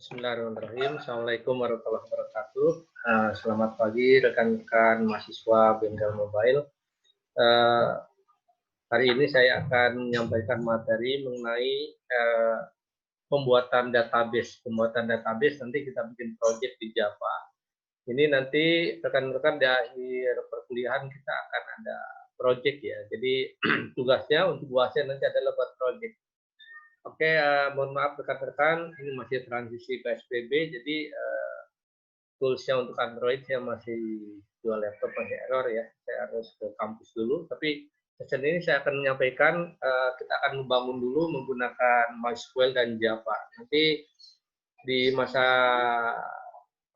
Bismillahirrahmanirrahim. Assalamualaikum warahmatullahi wabarakatuh. Selamat pagi rekan-rekan mahasiswa Bengkel Mobile. Hari ini saya akan menyampaikan materi mengenai pembuatan database. Pembuatan database nanti kita bikin project di Java. Ini nanti rekan-rekan di akhir perkuliahan kita akan ada project ya. Jadi tugasnya untuk UASnya nanti adalah buat project. Oke, mohon maaf rekan-rekan, ini masih transisi PSBB, jadi toolsnya untuk Android saya masih jual laptop masih error ya, saya harus ke kampus dulu. Tapi sesi ini saya akan menyampaikan kita akan membangun dulu menggunakan MySQL dan Java. Nanti di masa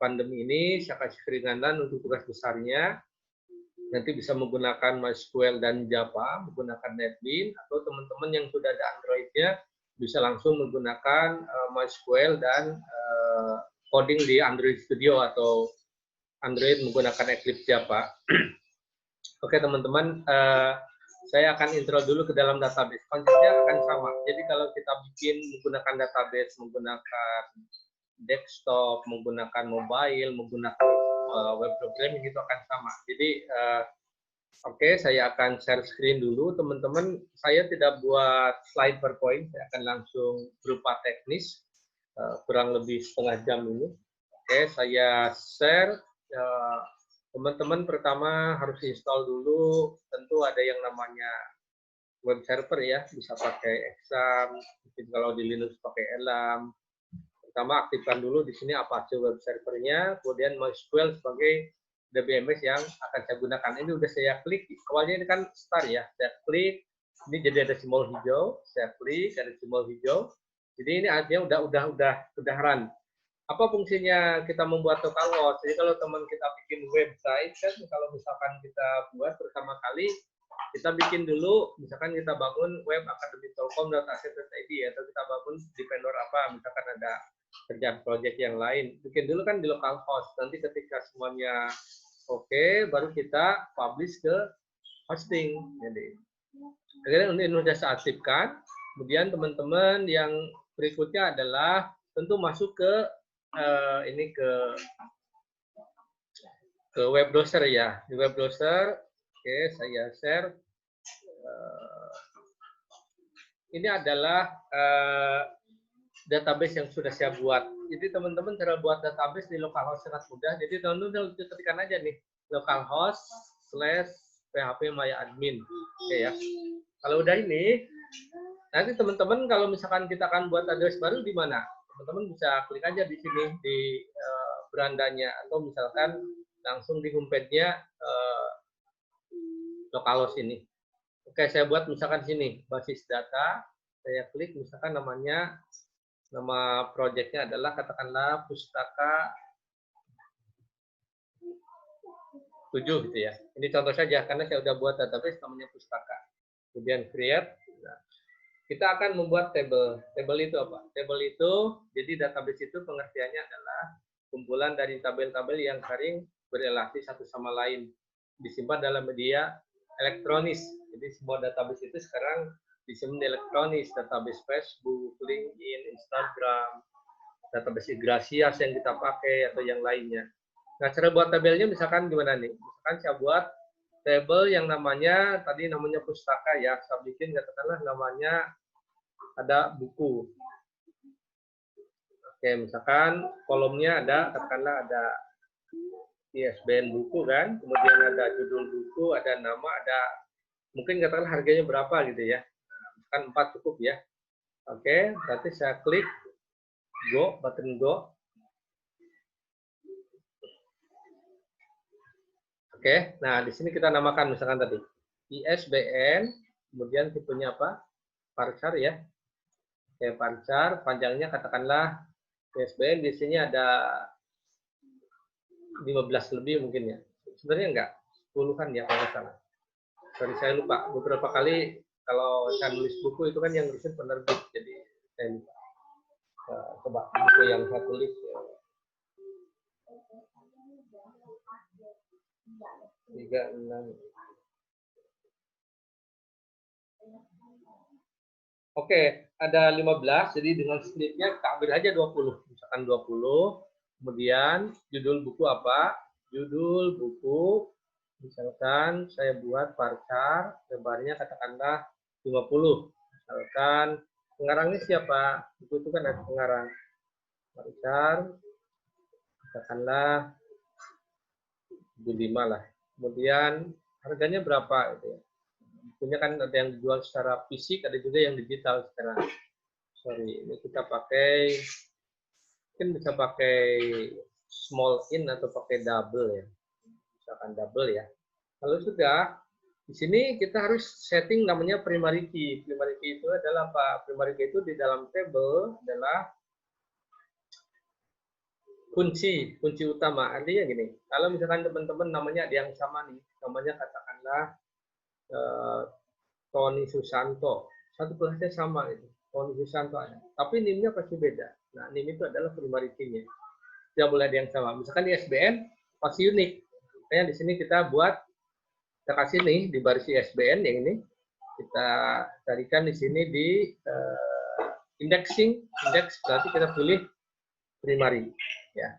pandemi ini saya kasih keringanan untuk tugas besarnya. Nanti bisa menggunakan MySQL dan Java, menggunakan NetBeans, atau teman-teman yang sudah ada Android-nya bisa langsung menggunakan MySQL dan coding di Android Studio atau Android menggunakan Eclipse Java. Oke teman-teman, saya akan intro dulu ke dalam database. Konsepnya akan sama. Jadi kalau kita bikin menggunakan database, menggunakan desktop, menggunakan mobile, menggunakan web programming itu akan sama. Jadi oke, saya akan share screen dulu, teman-teman. Saya tidak buat slide PowerPoint, saya akan langsung berupa teknis, kurang lebih setengah jam ini. Oke, saya share. Teman-teman pertama harus install dulu, tentu ada yang namanya web server ya, bisa pakai Exam, mungkin kalau di Linux pakai Elam. Pertama aktifkan dulu di sini Apache web servernya, kemudian MySQL sebagai DBMS yang akan saya gunakan. Ini udah saya klik, awalnya ini kan start ya, saya klik, ini jadi ada simbol hijau, saya klik ada simbol hijau. Jadi ini artinya udah run. Apa fungsinya kita membuat localhost? Jadi kalau teman kita bikin website kan, kalau misalkan kita buat pertama kali, kita bikin dulu, misalkan kita bangun web academy.com.ac.id atau kita bangun di vendor apa, misalkan ada kerjaan project yang lain, bikin dulu kan di localhost. Nanti ketika semuanya oke, baru kita publish ke hosting. Jadi, akhirnya ini sudah saya aktifkan. Kemudian teman-teman yang berikutnya adalah tentu masuk ke ini ke web browser ya. Di web browser, oke, saya share. Ini adalah database yang sudah saya buat. Jadi teman-teman cara buat database di localhost sangat mudah. Jadi teman-teman ketikkan aja nih localhost/php_my_admin. Oke ya. Kalau udah ini, nanti teman-teman kalau misalkan kita akan buat address baru di mana? Teman-teman bisa klik aja di sini di berandanya atau misalkan langsung di homepage-nya localhost ini. Oke, saya buat misalkan sini basis data. Saya klik misalkan namanya, nama projectnya adalah katakanlah Pustaka 7 gitu ya. Ini contoh saja karena saya sudah buat database namanya Pustaka. Kemudian create. Nah, kita akan membuat table. Table itu apa? Table itu, jadi database itu pengertiannya adalah kumpulan dari tabel-tabel yang saling berrelasi satu sama lain. Disimpan dalam media elektronis. Jadi semua database itu sekarang disimpan elektronis, database Facebook, LinkedIn, Instagram, database Gracias yang kita pakai atau yang lainnya. Nah, cara buat tabelnya misalkan gimana nih? Misalkan saya buat tabel yang namanya tadi namanya pustaka ya, saya bikin katakanlah namanya ada buku. Oke, misalkan kolomnya ada katakanlah ada ISBN buku kan, kemudian ada judul buku, ada nama, ada mungkin katakanlah harganya berapa gitu ya. Kan 4 cukup ya. Oke, berarti saya klik go, button go. Oke, nah di sini kita namakan misalkan tadi ISBN, kemudian tipenya apa? Varchar ya. Oke, Varchar, panjangnya katakanlah ISBN di sini ada 15 lebih mungkin ya. Sebenarnya enggak, 10-an ya kalau salah. Sorry, saya lupa. Beberapa kali kalau saya nulis buku itu kan yang nulisin penerbit, jadi saya lupa. Coba buku yang saya tulis. 36. Oke, ada 15, jadi dengan splitnya kita ambil aja 20. Misalkan 20, kemudian judul buku apa? Judul buku, misalkan saya buat varchar, lebarnya katakanlah 50. Misalkan pengarangnya siapa? Buku itu kan ada pengarang. Varchar, katakanlah 75 lah. Kemudian harganya berapa? Gitu ya. Bukunya kan ada yang dijual secara fisik, ada juga yang digital secara. Sorry, ini kita pakai, mungkin bisa pakai small in atau pakai double ya. Misalkan double ya. Kalau sudah, di sini kita harus setting namanya primary key. Primary key itu adalah apa? Primary key itu di dalam table adalah kunci utama. Artinya gini, kalau misalkan teman-teman namanya ada yang sama nih, namanya katakanlah Tony Susanto. Satu kelasnya sama itu. Tony Susanto ada. Tapi NIM-nya pasti beda. Nah, NIM itu adalah primary key-nya. Tidak boleh ada yang sama. Misalkan di SBN pasti unik. Makanya di sini kita buat, kita kasih nih di baris ISBN yang ini. Kita carikan di sini di indexing, berarti kita pilih primary. Ya.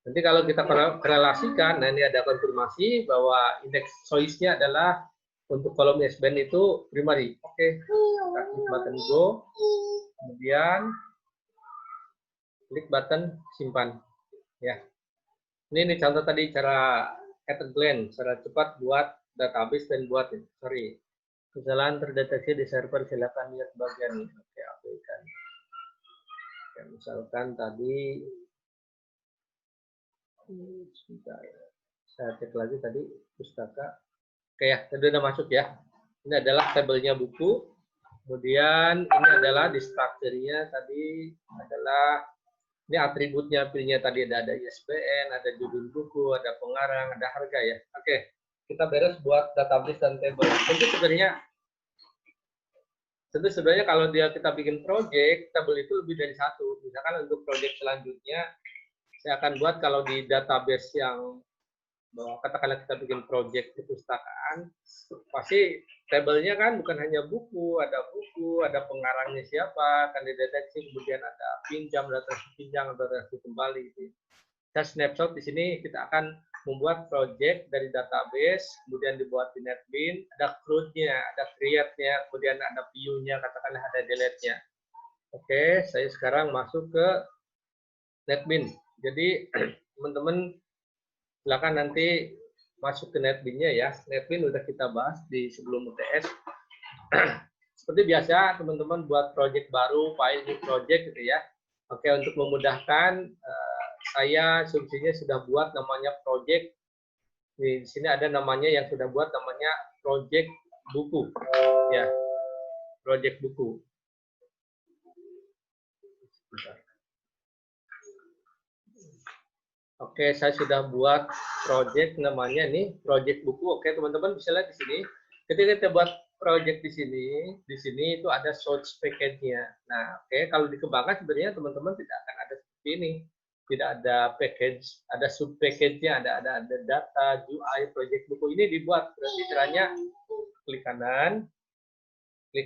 Nanti kalau kita korelasikan, nah ini ada konfirmasi bahwa indeks choice-nya adalah untuk kolom ISBN itu primary. Oke, kita klik button go, kemudian klik button simpan. Ya, ini contoh tadi cara at a glance, cara cepat buat database dan buat ini. Sorry, kesalahan terdeteksi di server, silakan lihat bagian ini. Oke, abaikan. Ya, misalkan tadi, saya cek lagi tadi pustaka. Oke ya, tadi udah masuk ya. Ini adalah tabelnya buku. Kemudian ini adalah di strukturnya tadi adalah ini atributnya, pilihnya tadi ada ISBN, ada judul buku, ada pengarang, ada harga ya. Oke, kita beres buat database dan table. Tentu sebenarnya kalau kita bikin project, table itu lebih dari satu. Misalkan untuk project selanjutnya, saya akan buat kalau di database yang katakanlah kita bikin project perpustakaan, pasti tabelnya kan bukan hanya buku, ada pengarangnya siapa, akan dideteksi, kemudian ada pinjam, ada pinjam, ada kembali. Gitu. Kita snapshot di sini kita akan membuat project dari database, kemudian dibuat di NetBeans, ada CRUD-nya, ada create-nya, kemudian ada view-nya, katakanlah ada delete-nya. Oke, saya sekarang masuk ke NetBeans. Jadi teman-teman silakan nanti masuk ke NetBeans-nya ya. NetBeans udah kita bahas di sebelum UTS. Seperti biasa, teman-teman buat project baru, file new project gitu ya. Oke, untuk memudahkan, saya asumsinya sudah buat namanya project. Di sini ada namanya yang sudah buat namanya project buku. Ya, project buku. Oke, saya sudah buat project namanya nih, project buku. Oke, teman-teman bisa lihat di sini. Ketika kita buat project di sini itu ada source package-nya. Nah, oke, kalau dikembangkan sebenarnya teman-teman tidak akan ada seperti ini. Tidak ada package, ada sub package-nya, ada data, UI, project buku. Ini dibuat, berarti caranya klik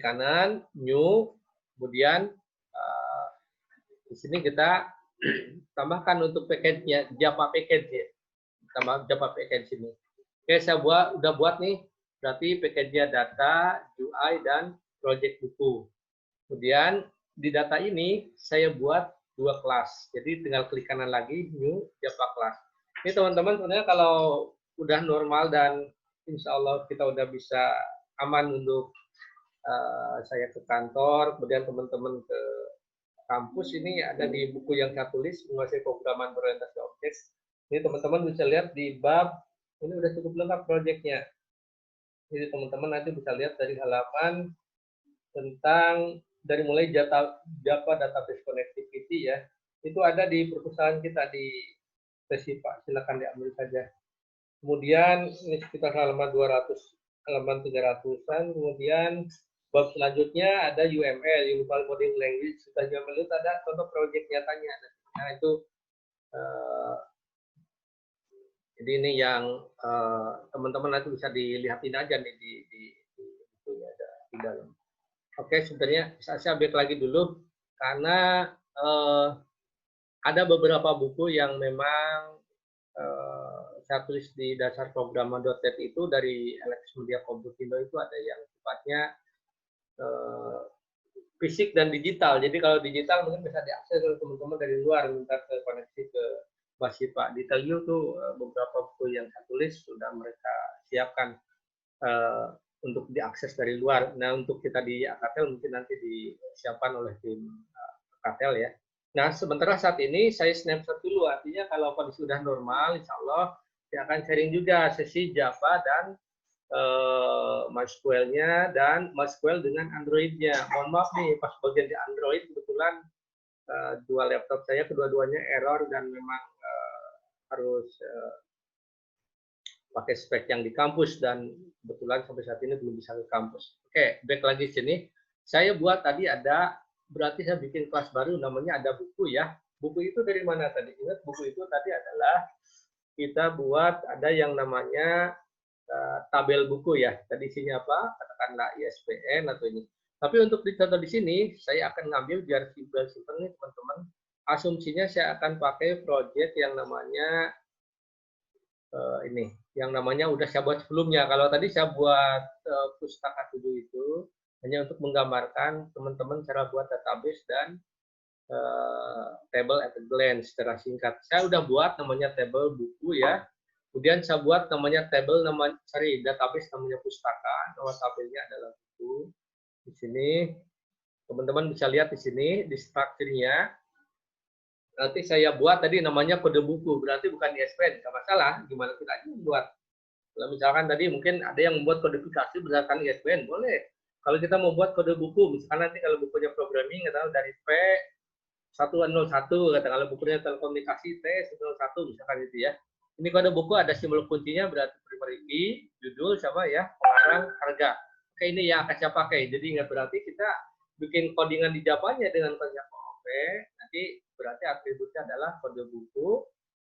kanan, new, kemudian di sini kita tambahkan untuk package-nya, Java package ya. Tambah Java package ini. Oke, saya udah buat nih, berarti package-nya data, UI, dan project buku. Kemudian di data ini saya buat 2 kelas. Jadi tinggal klik kanan lagi, new, Java class. Ini teman-teman sebenarnya kalau udah normal dan insya Allah kita udah bisa aman untuk saya ke kantor, kemudian teman-teman ke kampus, ini ada di buku yang saya tulis, menguasai pemrograman berorientasi objek. Ini teman-teman bisa lihat di bab, ini udah cukup lengkap proyeknya. Jadi teman-teman nanti bisa lihat dari halaman tentang, dari mulai Java Database Connectivity ya, itu ada di perpustakaan kita di Tesipa, silakan diambil saja. Kemudian ini sekitar halaman 200, halaman 300-an, kemudian bab selanjutnya ada UML, Unified Modeling Language. Sudah UML itu ada contoh proyek nyatanya. Nah itu, jadi ini yang teman-teman nanti bisa dilihatin aja nih di dalam. Oke, sebenarnya saya back lagi dulu karena ada beberapa buku yang memang saya tulis di dasar program.net itu dari Alex Media Komputindo itu ada yang sifatnya eh, fisik dan digital. Jadi kalau digital mungkin bisa diakses oleh teman-teman dari luar minta koneksi ke Mas Sipa. Di Telyu tuh beberapa buku yang saya tulis sudah mereka siapkan untuk diakses dari luar. Nah, untuk kita di Akatel mungkin nanti disiapkan oleh tim Akatel ya. Nah, sementara saat ini saya snapshot dulu, artinya kalau kondisi sudah normal, insya Allah saya akan sharing juga sesi Java dan MySQL-nya dan MySQL dengan Android-nya. Mohon maaf nih, pas bagian di Android kebetulan dua laptop saya kedua-duanya error dan memang harus pakai spek yang di kampus dan kebetulan sampai saat ini belum bisa ke kampus. Oke, back lagi sini. Saya buat tadi ada, berarti saya bikin kelas baru namanya ada buku ya. Buku itu dari mana tadi? Ingat buku itu tadi adalah kita buat ada yang namanya tabel buku ya. Tadi isinya apa? Katakanlah ISBN atau ini. Tapi untuk dicontoh di sini, saya akan ngambil biar simpel-simpel nih teman-teman. Asumsinya saya akan pakai project yang namanya ini, yang namanya udah saya buat sebelumnya. Kalau tadi saya buat pustaka tujuh itu hanya untuk menggambarkan teman-teman cara buat database dan table at a glance secara singkat. Saya udah buat namanya table buku ya. Kemudian saya buat namanya table database namanya pustaka. Nama tabelnya adalah buku. Di sini teman-teman bisa lihat di sini di strukturnya. Nanti saya buat tadi namanya kode buku, berarti bukan ISBN, nggak masalah. Gimana kita aja membuat. Kalau misalkan tadi mungkin ada yang membuat kodifikasi berdasarkan ISBN, boleh. Kalau kita mau buat kode buku, misalkan nanti kalau bukunya programming, katakan dari P101, katakan bukunya telekomunikasi T101, misalkan itu ya. Ini kode buku ada simbol kuncinya, berarti primary key, judul, sama ya, pengarang, harga. Oke, ini yang akan saya pakai. Jadi nggak berarti kita bikin codingan di Java-nya dengan kode Java. Oke, nanti berarti atributnya adalah kode buku,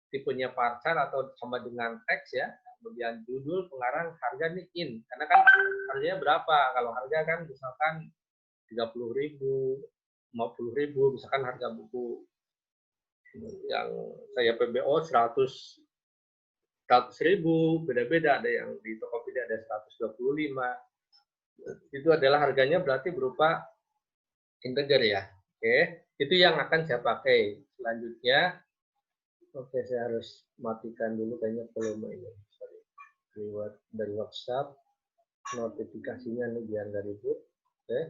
tipenya varchar atau sama dengan teks ya, kemudian judul, pengarang, harga nih in, karena kan harganya berapa, kalau harga kan misalkan 30.000, 50.000, misalkan harga buku yang saya PBO 100.000, beda-beda, ada yang di Tokopedia ada 125, itu adalah harganya berarti berupa integer ya. Oke, itu yang akan saya pakai. Selanjutnya, oke, saya harus matikan dulu kayaknya volume ini. Sorry. Dari WhatsApp, notifikasinya nih biar nggak ribut. Oke.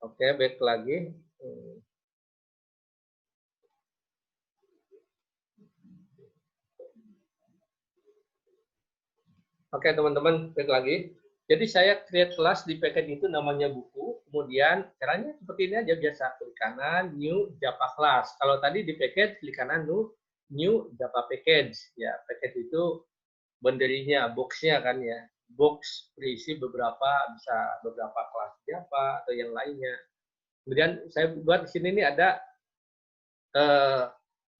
Oke, back lagi. Oke, teman-teman, back lagi. Jadi saya create kelas di package itu namanya buku. Kemudian caranya seperti ini aja biasa. Klik kanan, new Java class. Kalau tadi di package, klik kanan, new Java package. Ya, package itu benderinya, box-nya kan ya. Box berisi beberapa, bisa beberapa kelas Java atau yang lainnya. Kemudian saya buat di sini nih ada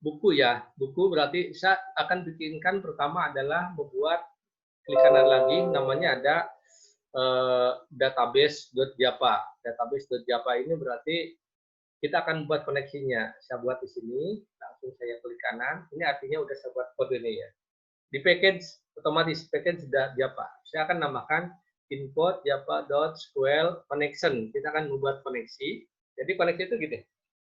buku ya. Buku berarti saya akan bikinkan pertama adalah membuat, klik kanan lagi, namanya ada database.java. Database.java ini berarti kita akan buat koneksinya. Saya buat di sini, langsung saya klik kanan. Ini artinya udah saya buat kode ini ya. Di package, otomatis package Java. Saya akan namakan import java.sql connection. Kita akan membuat koneksi. Jadi koneksi itu gini.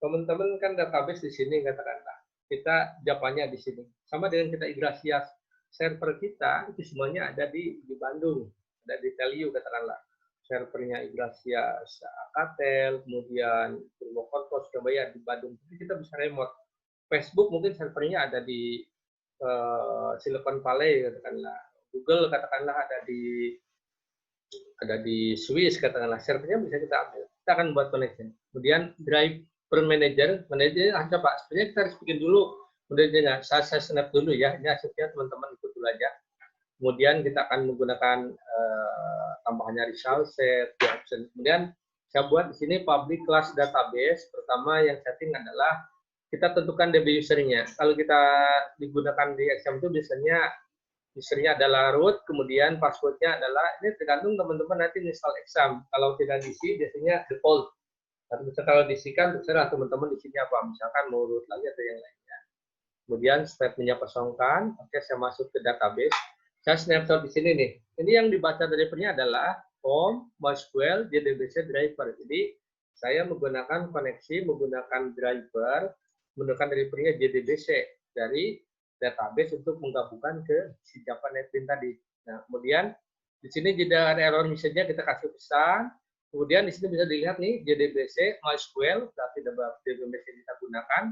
Teman-teman kan database di sini katakanlah. Kita Java-nya di sini. Sama dengan kita Igracia server kita itu semuanya ada di Bandung. Ada di Telyu katakanlah. Servernya Igracia Akatel, kemudian Purwokerto, Surabaya di Bandung. Jadi kita bisa remote. Facebook mungkin servernya ada di Silicon Valley katakanlah, Google katakanlah ada di Swiss katakanlah, servernya bisa kita ambil. Kita akan buat connection. Kemudian driver manager apa Pak? Sebenarnya kita harus bikin dulu modelnya. Saya snap dulu ya. Ini hasilnya teman-teman ikut dulu aja. Kemudian kita akan menggunakan tambahannya result set, option. Kemudian saya buat di sini public class database. Pertama yang setting adalah kita tentukan DB usernya. Kalau kita digunakan di XAMPP itu biasanya usernya adalah root, kemudian passwordnya adalah, ini tergantung teman-teman nanti install exam. Kalau tidak diisi, biasanya default. Tapi misalkan kalau diisikan, terserah teman-teman di sini apa, misalkan mau root lagi atau yang lainnya. Kemudian statementnya kosongkan, oke saya masuk ke database. Saya snapshot di sini nih. Ini yang dibaca drivernya adalah form, MySQL, JDBC driver. Jadi saya menggunakan koneksi, menggunakan driver, menggunakan drivernya JDBC dari database untuk menggabungkan ke si Java NetBeans tadi. Nah, kemudian di sini jika ada error message-nya kita kasih pesan. Kemudian di sini bisa dilihat nih JDBC MySQL, berarti DBMS yang kita gunakan.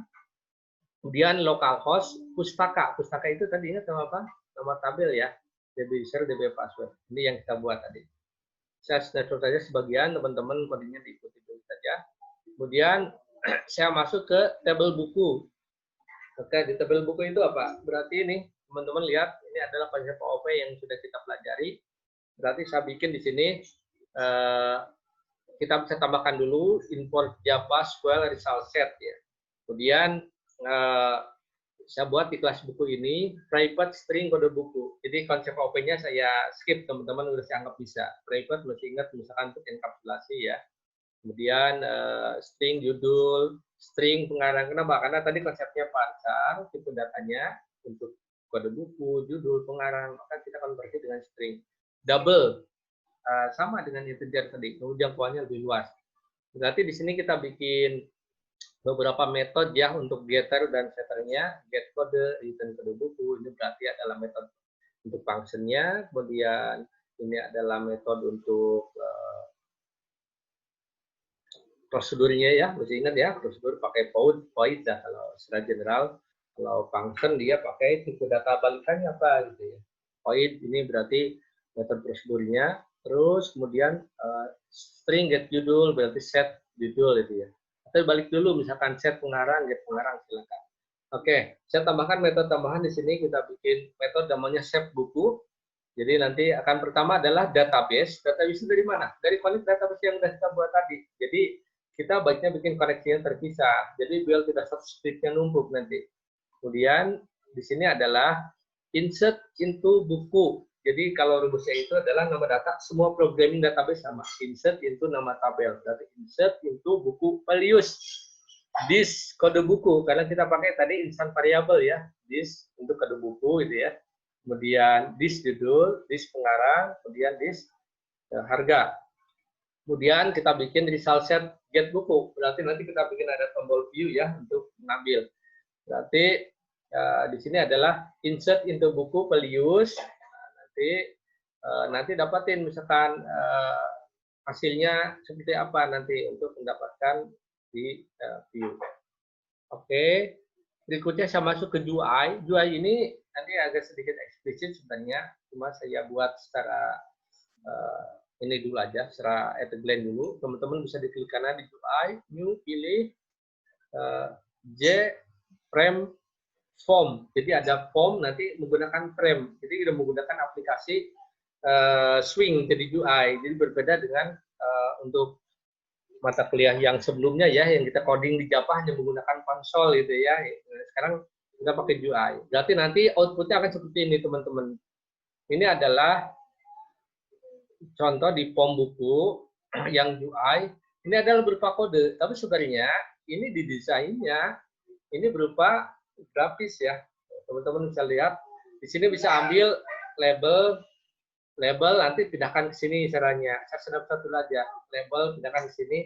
Kemudian localhost pustaka. Pustaka itu tadi ingat nama apa? Nama tabel ya. DB user, DB password. Ini yang kita buat tadi. Saya snapshot saja sebagian, teman-teman kodenya diikuti dulu saja. Kemudian saya masuk ke tabel buku. Oke, di tabel buku itu apa? Berarti ini, teman-teman lihat, ini adalah konsep OOP yang sudah kita pelajari. Berarti saya bikin di sini, kita bisa tambahkan dulu import Java SQL result set ya. Kemudian saya buat di kelas buku ini private string kode buku. Jadi konsep OOP-nya saya skip, teman-teman harus anggap bisa. Private mesti ingat misalkan untuk enkapsulasi ya. Kemudian string judul, string pengarang. Kenapa? Karena tadi konsepnya varchar, tipe datanya untuk kode buku, judul, pengarang, maka kita konversi dengan string. Double, sama dengan integer tadi, jangkauannya lebih luas. Berarti di sini kita bikin beberapa metode ya untuk getter dan setternya. Get kode, return kode buku, ini berarti adalah metode untuk functionnya. Kemudian ini adalah metode untuk prosedurnya ya, mesti ingat ya, prosedur pakai void ya kalau secara general. Kalau function dia pakai tipe data balikannya apa gitu ya. Void ini berarti metode prosedurnya. Terus kemudian string get judul berarti set judul itu ya. Atau balik dulu misalkan set pengarang, get pengarang silakan. Oke, saya tambahkan metode tambahan di sini, kita bikin metode namanya save buku. Jadi nanti akan pertama adalah database. Database dari mana? Dari connect database yang sudah kita buat tadi. Jadi kita baiknya bikin koneksinya terpisah. Jadi biar tidak satu script-nya numpuk nanti. Kemudian di sini adalah insert into buku. Jadi kalau rumusnya itu adalah nama data, semua programming database sama. Insert into nama tabel. Berarti insert into buku values. This kode buku, karena kita pakai tadi instant variable ya. This untuk kode buku gitu ya. Kemudian this judul, this pengarang, kemudian this harga. Kemudian kita bikin result set get buku. Berarti nanti kita bikin ada tombol view ya untuk mengambil. Berarti di sini adalah insert into buku values. Nanti dapatin misalkan hasilnya seperti apa nanti untuk mendapatkan di view. Oke. Berikutnya saya masuk ke GUI. GUI ini nanti agak sedikit eksplisit sebenarnya. Cuma saya buat secara ini dulu aja, secara at a glance dulu. Teman-teman bisa diklik kanan di UI, new, pilih J frame form. Jadi ada form nanti menggunakan frame. Jadi kita menggunakan aplikasi swing jadi UI. Jadi berbeda dengan untuk mata kuliah yang sebelumnya ya, yang kita coding di Java hanya menggunakan konsol gitu ya. Sekarang kita pakai UI. Berarti nanti outputnya akan seperti ini teman-teman. Ini adalah contoh di form buku yang UI, ini adalah berupa kode, tapi sebenarnya ini didesainnya ini berupa grafis ya. Teman-teman bisa lihat, di sini bisa ambil label nanti pindahkan ke sini caranya. Saya snapshot dulu aja. Label pindahkan ke sini.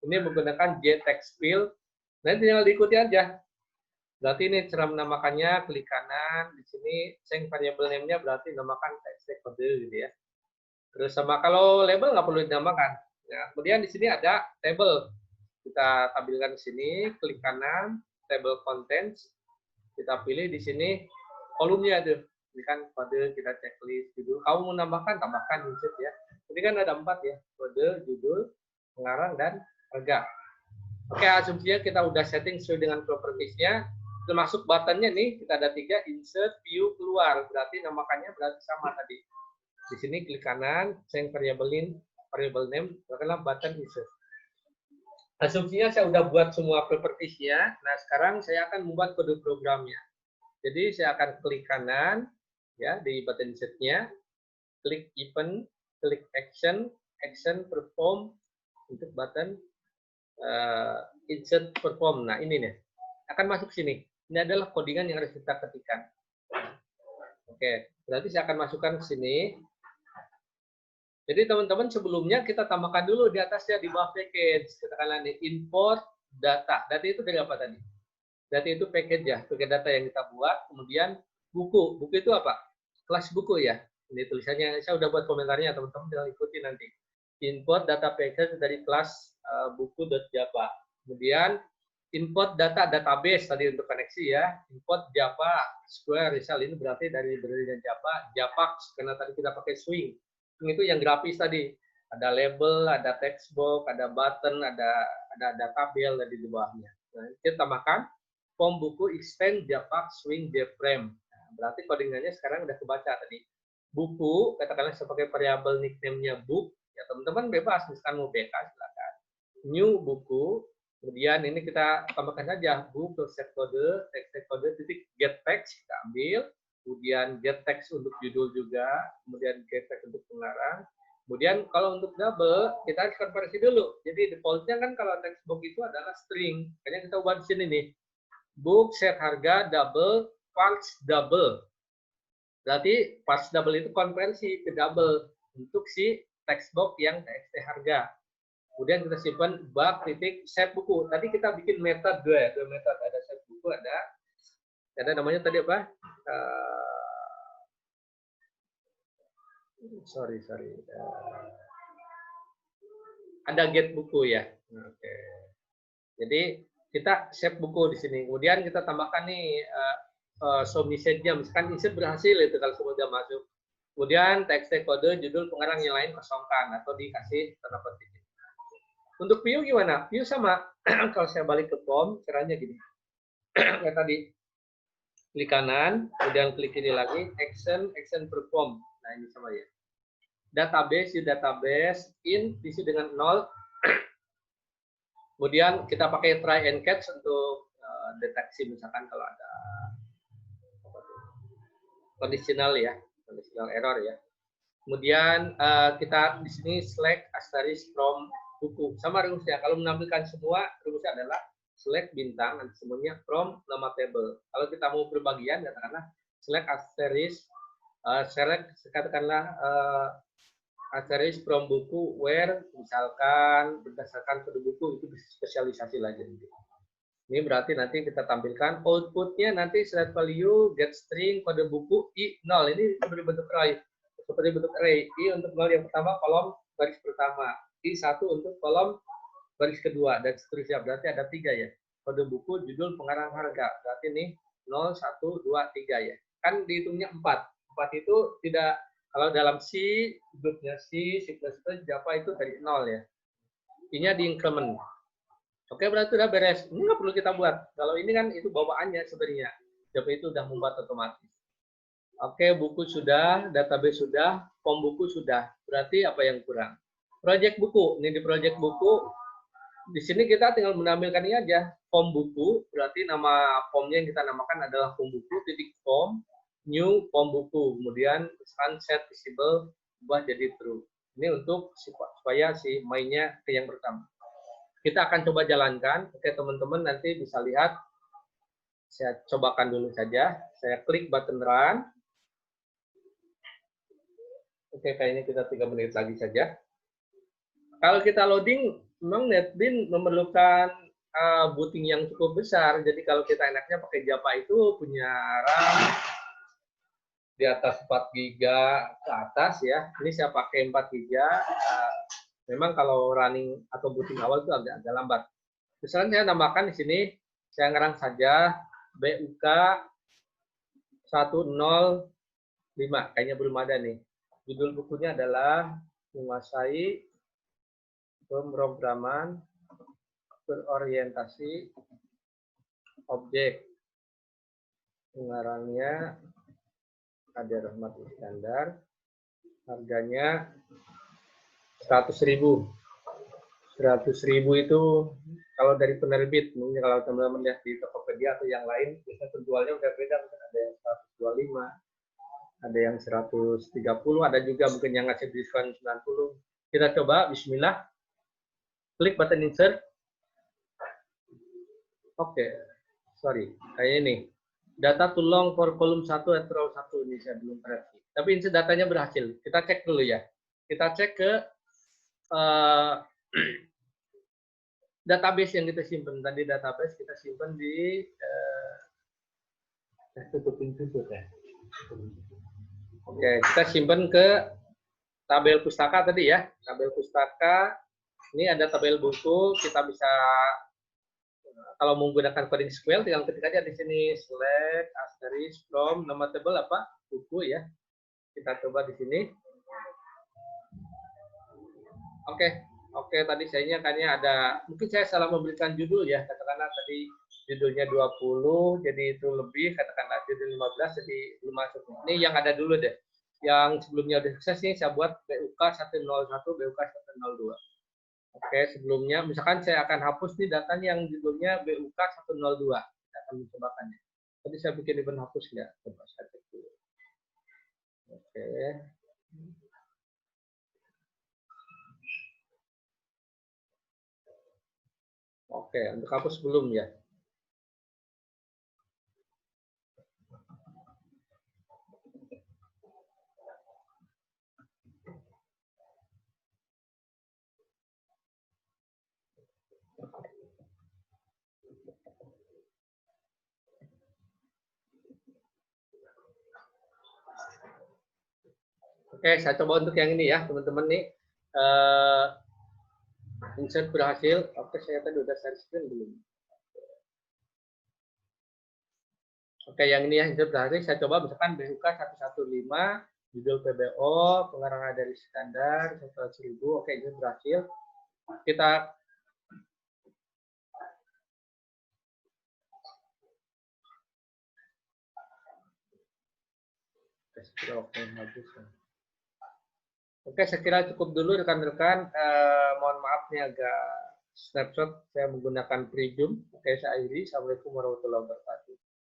Ini menggunakan JText field. Nanti tinggal diikuti aja. Berarti ini cara menamakannya, klik kanan di sini, change variable name-nya berarti namakan text kode gitu ya. Terus sama kalau label nggak perlu dinamakan. Ya, kemudian di sini ada table. Kita tampilkan di sini, klik kanan, table contents. Kita pilih di sini kolomnya tuh. Ini kan kode, kita checklist judul. Kamu mau nambahkan, tambahkan insert ya. Ini kan ada 4 ya, kode, judul, pengarang, dan harga. Oke, asumsinya kita udah setting sesuai dengan properties-nya. Termasuk button-nya nih, kita ada 3, insert, view, keluar. Berarti namakannya berarti sama tadi. Di sini klik kanan, change variable name, lakukanlah button insert. Asumsinya saya udah buat semua properties-nya. Nah, sekarang saya akan membuat kode programnya. Jadi saya akan klik kanan, ya di button insert-nya, klik event, klik action, action perform untuk button insert perform. Nah ini nih akan masuk sini. Ini adalah codingan yang harus kita ketikkan. Oke, berarti saya akan masukkan ke sini. Jadi teman-teman sebelumnya kita tambahkan dulu di atasnya di bawah package. Katakanlah nih import data. Data itu dari apa tadi? Data itu package ya, package data yang kita buat. Kemudian buku. Buku itu apa? Kelas buku ya. Ini tulisannya, saya udah buat komentarnya, teman-teman tinggal ikuti nanti. Import data package dari kelas buku.java. Kemudian import data database tadi untuk koneksi ya. Import Java Square Result ini berarti dari Java, Javax karena tadi kita pakai swing. Swing itu yang grafis tadi. Ada label, ada text box, ada button, ada tabel di bawahnya. Nah, kita tambahkan form buku extend Javax swing JFrame. Nah, berarti codingannya sekarang udah kebaca tadi. Buku katakanlah sebagai variabel nickname-nya book. Ya teman-teman bebas misalkan mau BK silakan. New buku. Kemudian ini kita tambahkan saja book set kode, text kode titik get text kita ambil, kemudian get text untuk judul juga, kemudian get text untuk pengarang. Kemudian kalau untuk double kita harus konversi dulu. Jadi defaultnya kan kalau text box itu adalah string. Kayaknya kita ubah di sini nih. Book set harga double parts double. Berarti parts double itu konversi ke double untuk si text box yang txt harga. Kemudian kita simpan bug titik set buku. Tadi kita bikin method dua method, ada set buku, ada namanya tadi apa? Ada get buku ya. Oke. Jadi kita save buku di sini. Kemudian kita tambahkan nih show message-nya. Misalkan insert berhasil itu kalau semua sudah masuk. Kemudian teks kode judul pengarang yang lain kosongkan atau dikasih tanda petik. Untuk view gimana? View sama. Kalau saya balik ke form, caranya gini. Kayak tadi. Klik kanan, kemudian klik ini lagi, action perform. Nah, ini sama ya. Database, diisi dengan 0. Kemudian kita pakai try and catch untuk deteksi misalkan kalau ada conditional ya, conditional error ya. Kemudian kita di sini select asterisk from buku. Sama rumusnya. Kalau menampilkan semua, rumusnya adalah select bintang, nanti semuanya from nama table. Kalau kita mau berbagian, katakanlah select asterisk, katakanlah asterisk from buku where, misalkan berdasarkan kode buku, itu spesialisasi lagi. Ini berarti nanti kita tampilkan outputnya nanti select value, get string, kode buku, i0. Ini seperti bentuk array. Seperti bentuk array. I untuk 0 yang pertama, kolom baris pertama. I1 untuk kolom baris kedua, dan seterusnya. Berarti ada 3 ya. Kode buku, judul, pengarang, harga. Berarti ini 0, 1, 2, 3 ya. Kan dihitungnya 4. 4 itu tidak, kalau dalam C, grupnya C++, Java itu dari 0 ya. I-nya di increment. Oke, berarti udah beres. Ini nggak perlu kita buat. Kalau ini kan itu bawaannya sebenarnya. Java itu udah membuat otomatis. Oke, buku sudah, database sudah, form buku sudah. Berarti apa yang kurang? Project buku. Ini di project buku. Di sini kita tinggal menampilkan ini aja. Form buku. Berarti nama formnya yang kita namakan adalah form buku, titik form, new form buku. Kemudian set visible, ubah jadi true. Ini untuk supaya si mainnya ke yang pertama. Kita akan coba jalankan. Oke, teman-teman nanti bisa lihat. Saya cobakan dulu saja. Saya klik button run. Oke, kayaknya kita 3 menit lagi saja. Kalau kita loading, memang NetBeans memerlukan booting yang cukup besar. Jadi kalau kita enaknya pakai Java itu punya RAM di atas 4 GB ke atas ya. Ini saya pakai 4 GB. Memang kalau running atau booting awal itu agak lambat. Misalnya saya tambahkan di sini, saya ngerang saja BUK 105. Kayaknya belum ada nih. Judul bukunya adalah menguasai pemrograman berorientasi objek. Pengarangnya Ade Rahmat Iskandar. Harganya 100.000. 100.000 itu kalau dari penerbit, mungkin kalau teman-teman lihat di Tokopedia atau yang lain, biasanya penjualnya udah beda. Ada yang 125, Ada yang 130, ada juga mungkin yang ngasih diskon 90. Kita coba, bismillah. Klik button insert. Oke, sorry, kayak ini. Data too long for column 1 atau row 1 ini saya belum perhati. Tapi ini datanya berhasil. Kita cek dulu ya. Kita cek ke database yang kita simpan. Tadi database kita simpan di Oke, kita simpan ke tabel pustaka tadi ya. Tabel pustaka. Ini ada tabel buku. Kita bisa kalau menggunakan coding SQL, tinggal ketik aja di sini select asterisk from nama tabel apa buku ya. Kita coba di sini. Oke, tadi sayanya kayaknya ada, mungkin saya salah memberikan judul ya, katakanlah tadi judulnya 20, jadi itu lebih, katakanlah judul 15, jadi belum masuk. Ini yang ada dulu deh. Yang sebelumnya udah sukses nih, saya buat BUK 101, BUK 102. Oke, sebelumnya, misalkan saya akan hapus nih datanya yang judulnya BUK 102. Kita akan mencobakannya. Tadi saya bikin event hapus nggak? Coba saya cek dulu. Oke. Oke, untuk hapus belum ya? Oke, saya coba untuk yang ini ya, teman-teman nih. Insert berhasil. Oke, saya tadi udah share screen belum? Oke, yang ini ya, insert berhasil. Saya coba misalkan BUK 115, judul PBO, pengarang dari standar, 100.000. Oke, ini berhasil. Kita Oke, saya kira cukup dulu rekan-rekan. Mohon maaf nih agak snapshot saya menggunakan Prism. Oke, saya akhiri. Assalamualaikum warahmatullahi wabarakatuh.